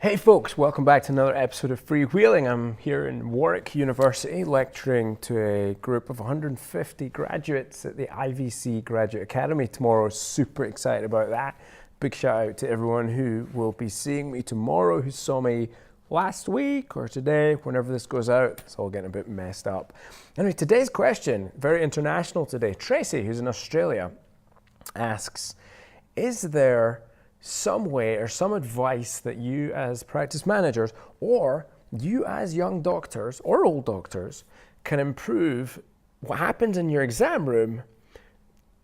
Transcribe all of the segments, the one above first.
Hey folks, welcome back to another episode of Freewheeling. I'm here in Warwick University lecturing to a group of 150 graduates at the IVC Graduate Academy tomorrow. Super excited about that. Big shout out to everyone who will be seeing me tomorrow, who saw me last week or today, whenever this goes out. It's all getting a bit messed up. Anyway, today's question, very international today. Tracey, who's in Australia, asks, is there some way or some advice that you as practice managers or you as young doctors or old doctors can improve what happens in your exam room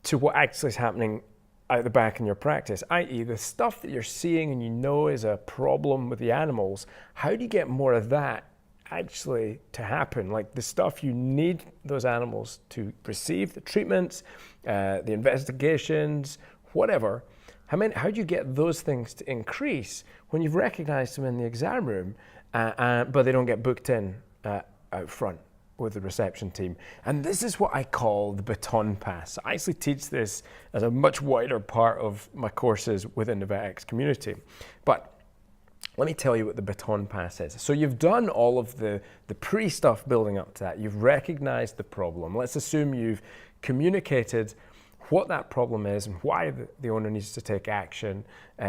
to what actually is happening out the back in your practice, i.e. the stuff that you're seeing and you know is a problem with the animals? How do you get more of that actually to happen? Like the stuff you need those animals to receive, the treatments, the investigations, whatever. How do you get those things to increase when you've recognized them in the exam room, but they don't get booked in out front with the reception team? And this is what I call the Baton Pass. I actually teach this as a much wider part of my courses within the VetX community. But let me tell you what the Baton Pass is. So you've done all of the pre-stuff building up to that. You've recognized the problem. Let's assume you've communicated what that problem is and why the owner needs to take action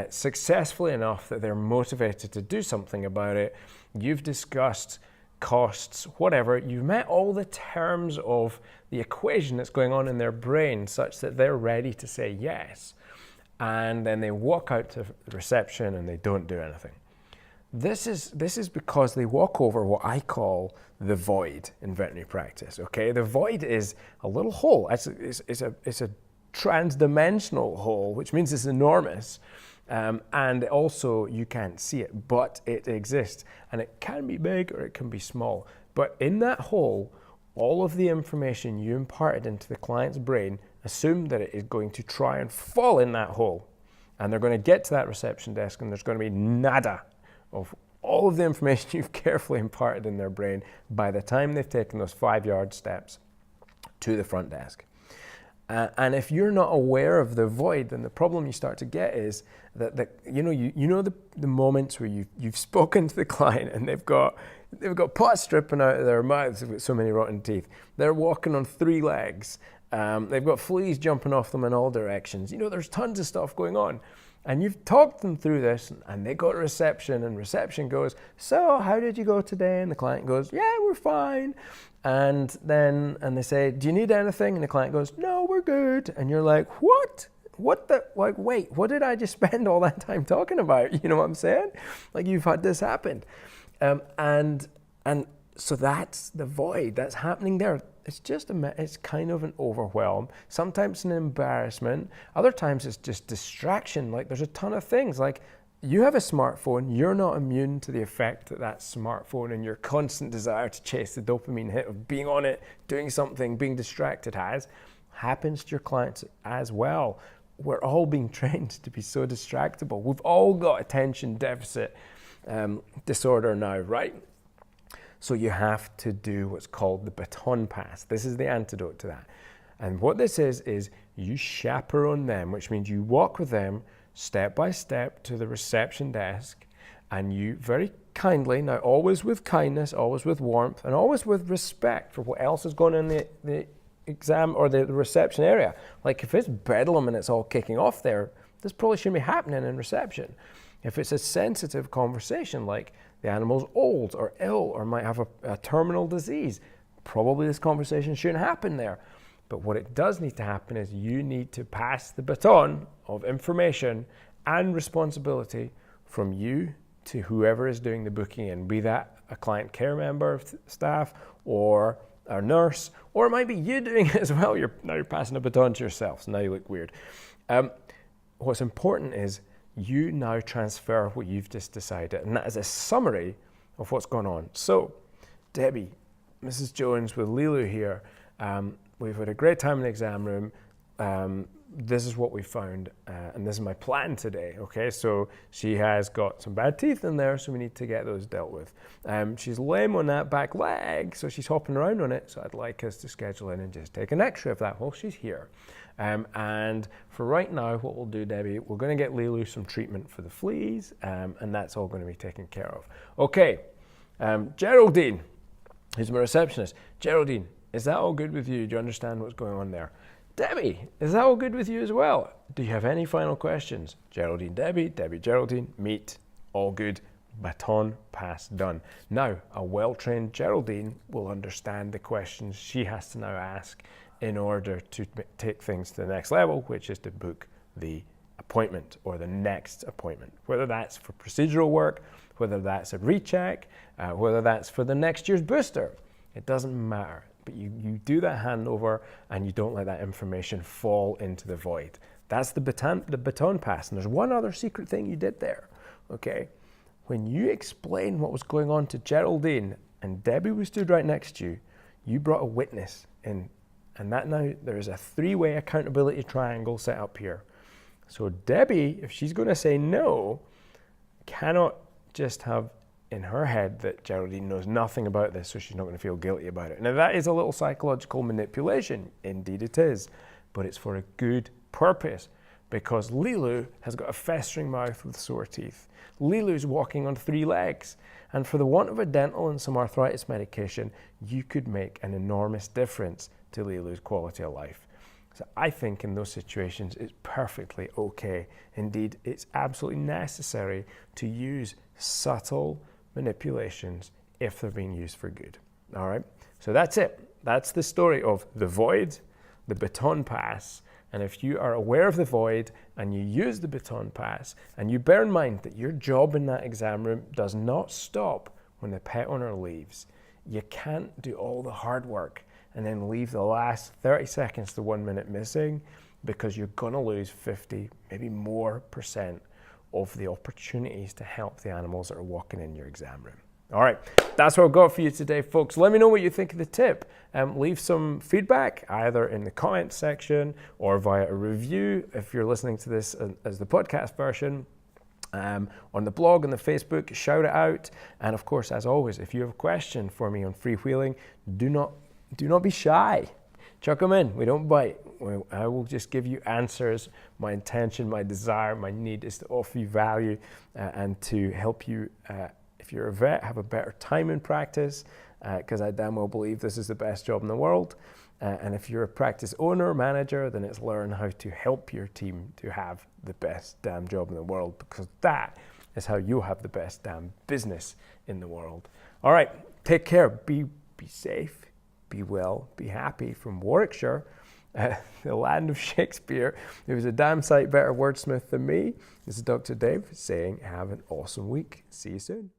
successfully enough that they're motivated to do something about it. You've discussed costs, whatever. You've met all the terms of the equation that's going on in their brain such that they're ready to say yes. And then they walk out to the reception and they don't do anything. This is because they walk over what I call the void in veterinary practice. Okay, the void is a little hole. It's a trans-dimensional hole, which means it's enormous, and also you can't see it, but it exists, and it can be big or it can be small. But in that hole, all of the information you imparted into the client's brain, assume that it is going to try and fall in that hole, and they're going to get to that reception desk, and there's going to be nada of all of the information you've carefully imparted in their brain by the time they've taken those 5-yard steps to the front desk. And if you're not aware of the void, then the problem you start to get is that the moments where you've spoken to the client and they've got pus dripping out of their mouths, they've got so many rotten teeth. They're walking on 3 legs. They've got fleas jumping off them in all directions. There's tons of stuff going on. And you've talked them through this, and they go to reception, and reception goes, so how did you go today? And the client goes, yeah, we're fine. And they say, do you need anything? And the client goes, no, we're good. And you're like, what? Wait, what did I just spend all that time talking about? You know what I'm saying? Like, you've had this happen. And so that's the void that's happening there. It's kind of an overwhelm. Sometimes it's an embarrassment. Other times it's just distraction. Like, there's a ton of things. Like, you have a smartphone. You're not immune to the effect that smartphone and your constant desire to chase the dopamine hit of being on it, doing something, being distracted happens to your clients as well. We're all being trained to be so distractible. We've all got attention deficit disorder now, right? So you have to do what's called the Baton Pass. This is the antidote to that. And what this is you chaperone them, which means you walk with them step by step to the reception desk, and you very kindly, now always with kindness, always with warmth, and always with respect for what else is going on in the exam or the reception area. Like, if it's bedlam and it's all kicking off there, this probably shouldn't be happening in reception. If it's a sensitive conversation, like the animal's old or ill or might have a terminal disease, probably this conversation shouldn't happen there. But what it does need to happen is you need to pass the baton of information and responsibility from you to whoever is doing the booking in, be that a client care member of staff or a nurse, or it might be you doing it as well. Now you're passing a baton to yourself, so now you look weird. What's important is you now transfer what you've just decided, and that is a summary of what's going on. So, Debbie, Mrs. Jones with Lilu here, we've had a great time in the exam room. this is what we found, and this is my plan today, okay? So she has got some bad teeth in there, so we need to get those dealt with. She's lame on that back leg, so she's hopping around on it, so I'd like us to schedule in and just take an x-ray of that while she's here. And for right now, what we'll do, Debbie, we're gonna get Lilu some treatment for the fleas, and that's all gonna be taken care of. Okay, Geraldine, who's my receptionist. Geraldine, is that all good with you? Do you understand what's going on there? Debbie, is that all good with you as well? Do you have any final questions? Geraldine, Debbie, Debbie, Geraldine, meet, all good, baton pass done. Now, a well-trained Geraldine will understand the questions she has to now ask in order to take things to the next level, which is to book the appointment or the next appointment, whether that's for procedural work, whether that's a recheck, whether that's for the next year's booster. It doesn't matter. But you do that handover and you don't let that information fall into the void. That's the baton pass. And there's one other secret thing you did there, okay? When you explained what was going on to Geraldine and Debbie was stood right next to you, you brought a witness in. And that now there's a three-way accountability triangle set up here. So Debbie, if she's going to say no, cannot just have in her head that Geraldine knows nothing about this, so she's not going to feel guilty about it. Now that is a little psychological manipulation, indeed it is, but it's for a good purpose because Lilu has got a festering mouth with sore teeth. Lilu's walking on 3 legs, and for the want of a dental and some arthritis medication, you could make an enormous difference to Lilu's quality of life. So I think in those situations, it's perfectly okay. Indeed, it's absolutely necessary to use subtle manipulations if they're being used for good. All right, so that's it. That's the story of the void, the baton pass, and if you are aware of the void and you use the baton pass and you bear in mind that your job in that exam room does not stop when the pet owner leaves, you can't do all the hard work and then leave the last 30 seconds to 1 minute missing because you're gonna lose 50, maybe more % of the opportunities to help the animals that are walking in your exam room. All right, that's what I've got for you today, folks. Let me know what you think of the tip. Leave some feedback either in the comments section or via a review if you're listening to this as the podcast version. On the blog, on the Facebook, shout it out. And of course, as always, if you have a question for me on freewheeling, do not be shy. Chuck them in. We don't bite. I will just give you answers. My intention, my desire, my need is to offer you value and to help you, if you're a vet, have a better time in practice, because I damn well believe this is the best job in the world. And if you're a practice owner or manager, then it's learn how to help your team to have the best damn job in the world, because that is how you have the best damn business in the world. All right, take care. Be safe. Be well, be happy from Warwickshire, the land of Shakespeare. There was a damn sight better wordsmith than me. This is Dr. Dave saying have an awesome week. See you soon.